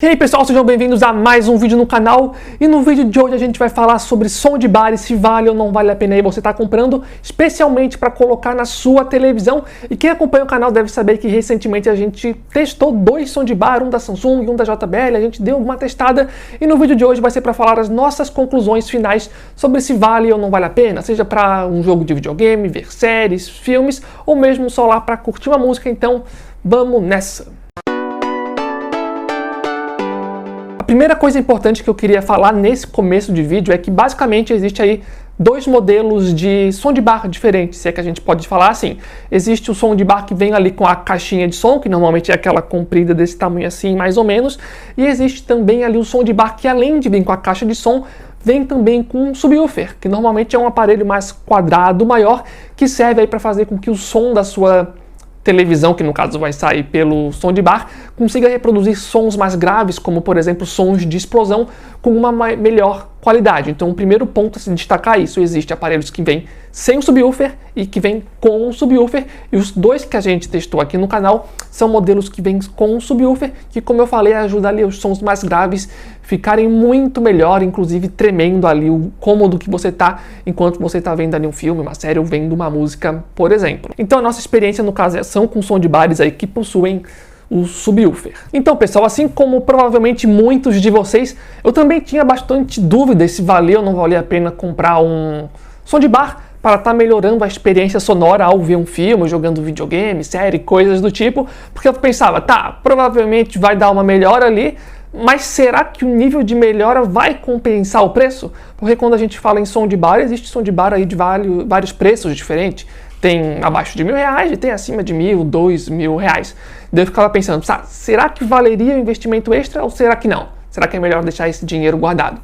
E aí pessoal, sejam bem-vindos a mais um vídeo no canal. E no vídeo de hoje a gente vai falar sobre som de bar e se vale ou não vale a pena aí você estar comprando, especialmente para colocar na sua televisão. E quem acompanha o canal deve saber que recentemente a gente testou dois som de bar, um da Samsung e um da JBL, a gente deu uma testada. E no vídeo de hoje vai ser para falar as nossas conclusões finais sobre se vale ou não vale a pena, seja para um jogo de videogame, ver séries, filmes ou mesmo só lá para curtir uma música. Então vamos nessa! A primeira coisa importante que eu queria falar nesse começo de vídeo é que basicamente existe aí dois modelos de som de bar diferentes, se é que a gente pode falar assim. Existe o som de bar que vem ali com a caixinha de som, que normalmente é aquela comprida desse tamanho assim, mais ou menos, e existe também ali o som de bar que, além de vir com a caixa de som, vem também com um subwoofer, que normalmente é um aparelho mais quadrado, maior, que serve aí para fazer com que o som da sua televisão, que no caso vai sair pelo som de bar, consiga reproduzir sons mais graves, como por exemplo sons de explosão, com uma melhor qualidade. Então o primeiro ponto a se destacar é isso: existem aparelhos que vêm sem o subwoofer e que vêm com o subwoofer, e os dois que a gente testou aqui no canal são modelos que vêm com o subwoofer, que, como eu falei, ajuda ali os sons mais graves ficarem muito melhor, inclusive tremendo ali o cômodo que você tá enquanto você tá vendo ali um filme, uma série ou vendo uma música, por exemplo. Então a nossa experiência no caso são com som de bares aí que possuem o subwoofer. Então pessoal, assim como provavelmente muitos de vocês, eu também tinha bastante dúvida se valia ou não valia a pena comprar um som de bar para estar melhorando a experiência sonora ao ver um filme, jogando videogame, série, coisas do tipo, porque eu pensava, tá, provavelmente vai dar uma melhora ali, mas será que o nível de melhora vai compensar o preço? Porque quando a gente fala em som de bar, existe som de bar aí de vários preços diferentes. Tem abaixo de R$1.000 e tem acima de R$1.000, R$2.000. Daí eu ficava pensando, será que valeria o investimento extra ou será que não? Será que é melhor deixar esse dinheiro guardado?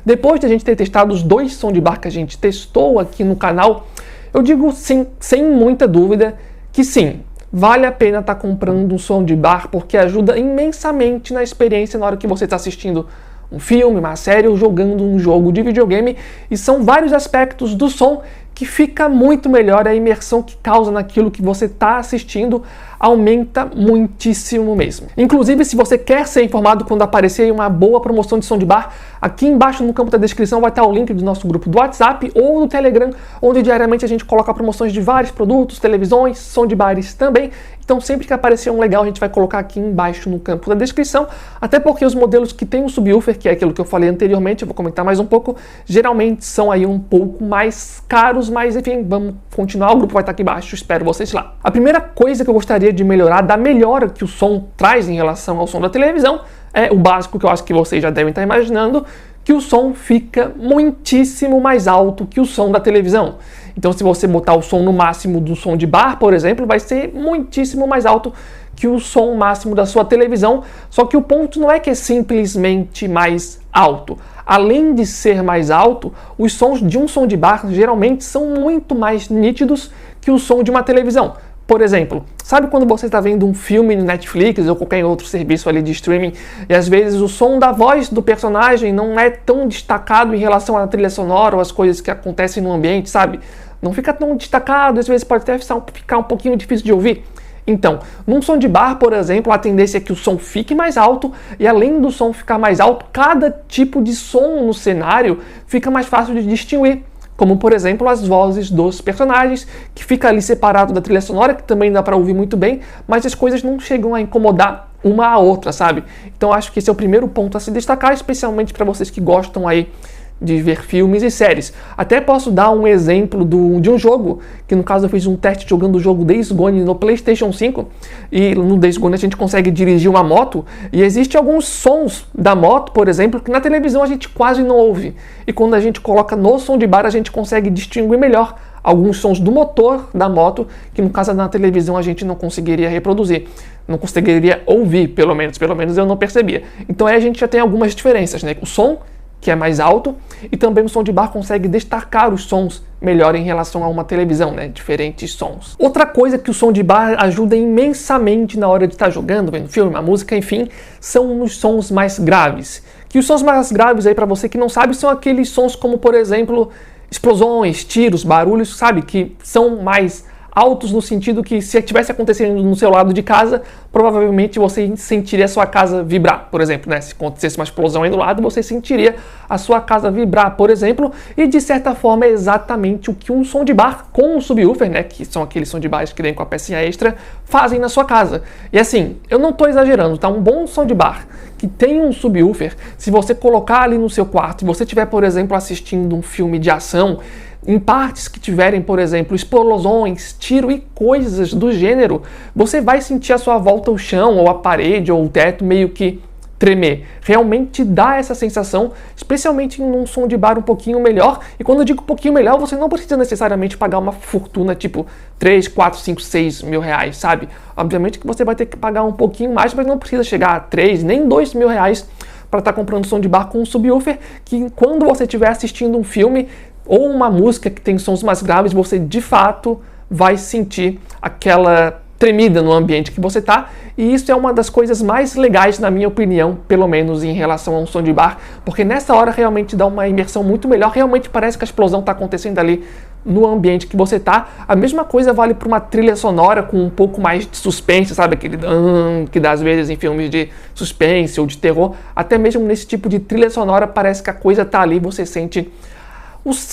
Depois de a gente ter testado os dois som de bar que a gente testou aqui no canal, eu digo sim, sem muita dúvida, que sim, vale a pena estar comprando um som de bar, porque ajuda imensamente na experiência na hora que você está assistindo um filme, uma série ou jogando um jogo de videogame, e são vários aspectos do som que fica muito melhor, a imersão que causa naquilo que você está assistindo aumenta muitíssimo mesmo. Inclusive, se você quer ser informado quando aparecer uma boa promoção de som de bar, aqui embaixo no campo da descrição vai estar o link do nosso grupo do WhatsApp ou do Telegram, onde diariamente a gente coloca promoções de vários produtos, televisões, som de bares também. Então sempre que aparecer um legal a gente vai colocar aqui embaixo no campo da descrição, até porque os modelos que tem o subwoofer, que é aquilo que eu falei anteriormente, eu vou comentar mais um pouco, geralmente são aí um pouco mais caros, mas enfim, vamos continuar, o grupo vai estar aqui embaixo, espero vocês lá. A primeira coisa que eu gostaria de melhorar, da melhora que o som traz em relação ao som da televisão, é o básico que eu acho que vocês já devem estar imaginando, que o som fica muitíssimo mais alto que o som da televisão. Então se você botar o som no máximo do som de bar, por exemplo, vai ser muitíssimo mais alto que o som máximo da sua televisão, só que o ponto não é que é simplesmente mais alto. Além de ser mais alto, os sons de um som de bar geralmente são muito mais nítidos que o som de uma televisão. Por exemplo, sabe quando você está vendo um filme no Netflix ou qualquer outro serviço ali de streaming e às vezes o som da voz do personagem não é tão destacado em relação à trilha sonora ou às coisas que acontecem no ambiente, sabe? Não fica tão destacado, às vezes pode até ficar um pouquinho difícil de ouvir. Então, num som de bar, por exemplo, a tendência é que o som fique mais alto e, além do som ficar mais alto, cada tipo de som no cenário fica mais fácil de distinguir. Como, por exemplo, as vozes dos personagens, que fica ali separado da trilha sonora, que também dá para ouvir muito bem, mas as coisas não chegam a incomodar uma a outra, sabe? Então acho que esse é o primeiro ponto a se destacar, especialmente para vocês que gostam aí de ver filmes e séries. Até posso dar um exemplo de um jogo, que no caso eu fiz um teste jogando o jogo Days Gone no PlayStation 5, e no Days Gone a gente consegue dirigir uma moto, e existem alguns sons da moto, por exemplo, que na televisão a gente quase não ouve, e quando a gente coloca no som de bar a gente consegue distinguir melhor alguns sons do motor da moto, que no caso na televisão a gente não conseguiria reproduzir, não conseguiria ouvir, pelo menos eu não percebia. Então aí a gente já tem algumas diferenças, né? O som, que é mais alto, e também o som de bar consegue destacar os sons melhor em relação a uma televisão, né? Diferentes sons. Outra coisa que o som de bar ajuda imensamente na hora de estar jogando, vendo filme, uma música, enfim, são os sons mais graves. Que os sons mais graves aí, para você que não sabe, são aqueles sons como, por exemplo, explosões, tiros, barulhos, sabe? Que são mais altos no sentido que se estivesse acontecendo no seu lado de casa, provavelmente você sentiria a sua casa vibrar, por exemplo, né? Se acontecesse uma explosão aí do lado, você sentiria a sua casa vibrar, por exemplo, e de certa forma é exatamente o que um som de bar com um subwoofer, né, que são aqueles som de bares que vem com a pecinha extra, fazem na sua casa. E assim, eu não estou exagerando, tá? Um bom som de bar que tem um subwoofer, se você colocar ali no seu quarto, se você estiver, por exemplo, assistindo um filme de ação, em partes que tiverem, por exemplo, explosões, tiro e coisas do gênero, você vai sentir à sua volta o chão, ou a parede, ou o teto meio que tremer. Realmente dá essa sensação, especialmente em um som de bar um pouquinho melhor. E quando eu digo um pouquinho melhor, você não precisa necessariamente pagar uma fortuna, tipo 3, 4, 5, 6 mil reais, sabe? Obviamente que você vai ter que pagar um pouquinho mais, mas não precisa chegar a 3, nem 2 mil reais para estar comprando som de bar com um subwoofer, que quando você estiver assistindo um filme ou uma música que tem sons mais graves, você de fato vai sentir aquela tremida no ambiente que você está, e isso é uma das coisas mais legais, na minha opinião, pelo menos em relação a um som de bar, porque nessa hora realmente dá uma imersão muito melhor, realmente parece que a explosão está acontecendo ali no ambiente que você está. A mesma coisa vale para uma trilha sonora com um pouco mais de suspense, sabe? Aquele que dá às vezes em filmes de suspense ou de terror, até mesmo nesse tipo de trilha sonora parece que a coisa está ali, você sente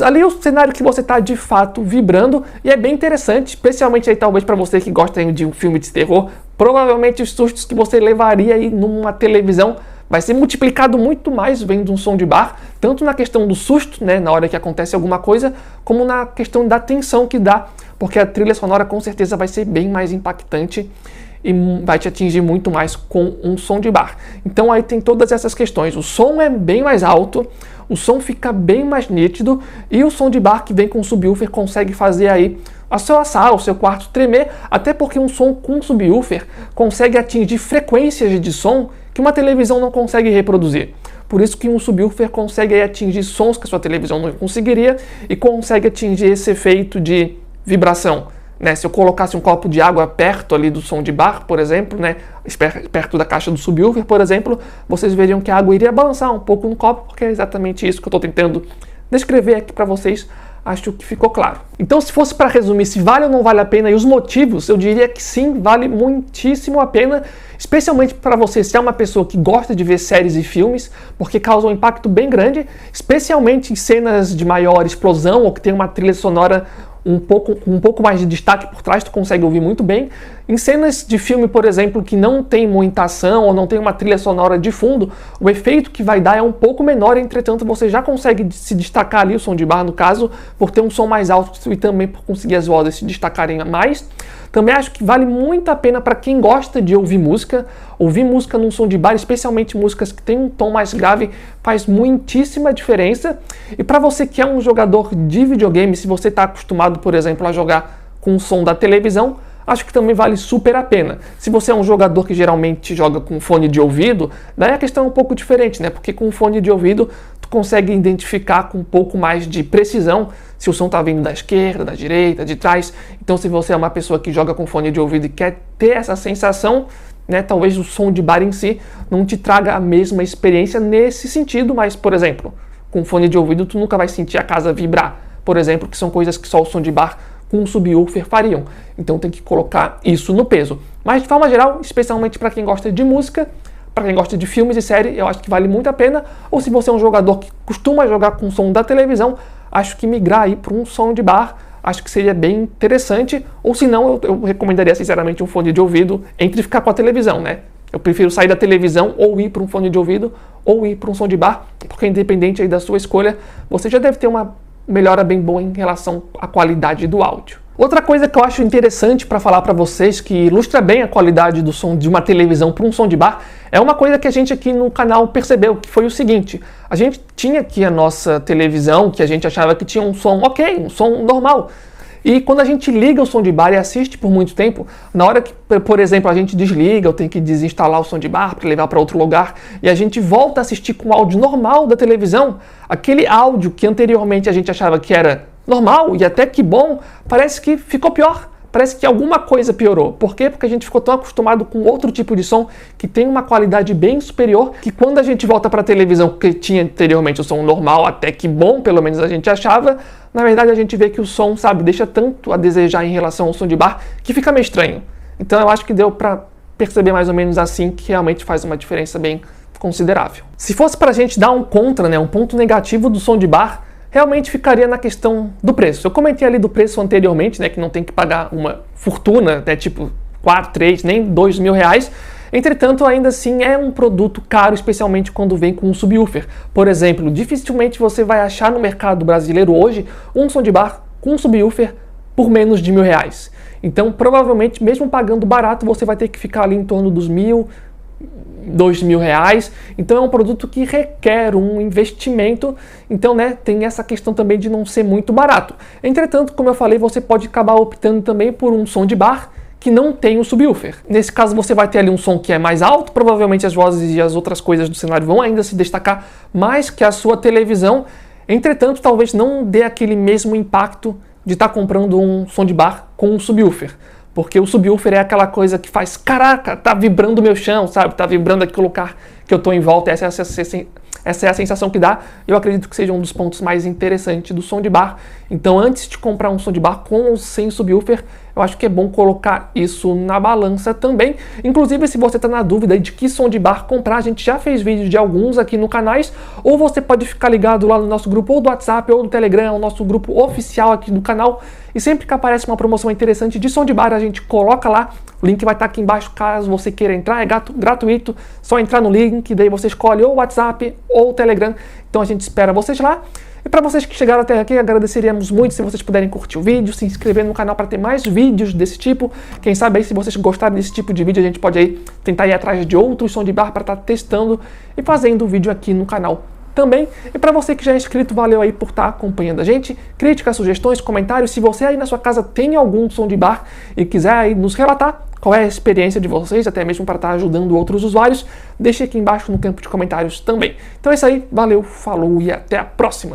ali o cenário que você está de fato vibrando, e é bem interessante, especialmente aí talvez para você que gosta de um filme de terror, provavelmente os sustos que você levaria aí numa televisão vai ser multiplicado muito mais vendo um som de bar, tanto na questão do susto, né, na hora que acontece alguma coisa, como na questão da tensão que dá, porque a trilha sonora com certeza vai ser bem mais impactante e vai te atingir muito mais com um som de bar. Então aí tem todas essas questões. O som é bem mais alto, o som fica bem mais nítido, e o som de bar que vem com subwoofer consegue fazer aí a sua sala, o seu quarto tremer, até porque um som com subwoofer consegue atingir frequências de som que uma televisão não consegue reproduzir. Por isso que um subwoofer consegue aí atingir sons que a sua televisão não conseguiria e consegue atingir esse efeito de vibração. Né, se eu colocasse um copo de água perto ali do som de bar, por exemplo, né, perto da caixa do subwoofer, por exemplo, vocês veriam que a água iria balançar um pouco no copo, porque é exatamente isso que eu estou tentando descrever aqui para vocês. Acho que ficou claro. Então, se fosse para resumir se vale ou não vale a pena e os motivos, eu diria que sim, vale muitíssimo a pena, especialmente para você se é uma pessoa que gosta de ver séries e filmes, porque causa um impacto bem grande, especialmente em cenas de maior explosão ou que tem uma trilha sonora um pouco mais de destaque por trás, tu consegue ouvir muito bem. Em cenas de filme, por exemplo, que não tem muita ação ou não tem uma trilha sonora de fundo, o efeito que vai dar é um pouco menor, entretanto você já consegue se destacar ali, o som de bar no caso, por ter um som mais alto e também por conseguir as vozes se destacarem mais. Também acho que vale muito a pena para quem gosta de ouvir música num som de bar, especialmente músicas que tem um tom mais grave, faz muitíssima diferença. E para você que é um jogador de videogame, se você está acostumado, por exemplo, a jogar com o som da televisão, acho que também vale super a pena. Se você é um jogador que geralmente joga com fone de ouvido, daí a questão é um pouco diferente, né? Porque com fone de ouvido tu consegue identificar com um pouco mais de precisão se o som está vindo da esquerda, da direita, de trás. Então, se você é uma pessoa que joga com fone de ouvido e quer ter essa sensação, né, talvez o som de bar em si não te traga a mesma experiência nesse sentido, mas, por exemplo, com fone de ouvido tu nunca vai sentir a casa vibrar, por exemplo, que são coisas que só o som de bar com um subwoofer fariam. Então tem que colocar isso no peso. Mas de forma geral, especialmente para quem gosta de música, para quem gosta de filmes e séries, eu acho que vale muito a pena. Ou se você é um jogador que costuma jogar com som da televisão, acho que migrar aí para um som de bar, acho que seria bem interessante. Ou se não, eu recomendaria sinceramente um fone de ouvido entre ficar com a televisão, né? Eu prefiro sair da televisão ou ir para um fone de ouvido ou ir para um som de bar, porque independente aí da sua escolha, você já deve ter uma melhora bem boa em relação à qualidade do áudio. Outra coisa que eu acho interessante para falar para vocês, que ilustra bem a qualidade do som de uma televisão para um som de bar, é uma coisa que a gente aqui no canal percebeu, que foi o seguinte: a gente tinha aqui a nossa televisão, que a gente achava que tinha um som ok, um som normal. E quando a gente liga o som de bar e assiste por muito tempo, na hora que, por exemplo, a gente desliga, eu tenho que desinstalar o som de bar para levar para outro lugar, e a gente volta a assistir com o áudio normal da televisão, aquele áudio que anteriormente a gente achava que era normal e até que bom, parece que ficou pior. parece que alguma coisa piorou. Por quê? Porque a gente ficou tão acostumado com outro tipo de som que tem uma qualidade bem superior, que quando a gente volta para a televisão, que tinha anteriormente o som normal, até que bom, pelo menos a gente achava, na verdade a gente vê que o som, sabe, deixa tanto a desejar em relação ao som de bar, que fica meio estranho. Então eu acho que deu para perceber mais ou menos assim, que realmente faz uma diferença bem considerável. Se fosse para a gente dar um contra, né, um ponto negativo do som de bar, realmente ficaria na questão do preço. Eu comentei ali do preço anteriormente, né, que não tem que pagar uma fortuna, né, tipo 4, 3, nem 2 mil reais. Entretanto, ainda assim é um produto caro, especialmente quando vem com um subwoofer. Por exemplo, dificilmente você vai achar no mercado brasileiro hoje um som de bar com um subwoofer por menos de R$1.000. Então, provavelmente, mesmo pagando barato, você vai ter que ficar ali em torno dos R$1.000, R$2.000. Então é um produto que requer um investimento, então, né, tem essa questão também de não ser muito barato. Entretanto, como eu falei, você pode acabar optando também por um som de bar que não tem um subwoofer. Nesse caso você vai ter ali um som que é mais alto, provavelmente as vozes e as outras coisas do cenário vão ainda se destacar mais que a sua televisão. Entretanto, talvez não dê aquele mesmo impacto de estar comprando um som de bar com um subwoofer. Porque o subwoofer é aquela coisa que faz, caraca, tá vibrando o meu chão, sabe? Tá vibrando aqui o lugar que eu tô em volta. Essa é a sensação que dá. Eu acredito que seja um dos pontos mais interessantes do som de bar. Então, antes de comprar um som de bar com ou sem subwoofer, eu acho que é bom colocar isso na balança também. Inclusive, se você está na dúvida de que som de bar comprar, a gente já fez vídeos de alguns aqui no canal, ou você pode ficar ligado lá no nosso grupo ou do WhatsApp ou do Telegram, o nosso grupo oficial aqui do canal. E sempre que aparece uma promoção interessante de som de bar, a gente coloca lá. O link vai estar aqui embaixo caso você queira entrar, é gratuito, só entrar no link, daí você escolhe ou o WhatsApp ou o Telegram. Então a gente espera vocês lá. E para vocês que chegaram até aqui, agradeceríamos muito se vocês puderem curtir o vídeo, se inscrever no canal para ter mais vídeos desse tipo. Quem sabe aí, se vocês gostarem desse tipo de vídeo, a gente pode aí tentar ir atrás de outros som de bar para estar testando e fazendo vídeo aqui no canal também. E para você que já é inscrito, valeu aí por estar acompanhando a gente. Críticas, sugestões, comentários. Se você aí na sua casa tem algum som de bar e quiser aí nos relatar qual é a experiência de vocês, até mesmo para estar ajudando outros usuários, deixe aqui embaixo no campo de comentários também. Então é isso aí, valeu, falou e até a próxima!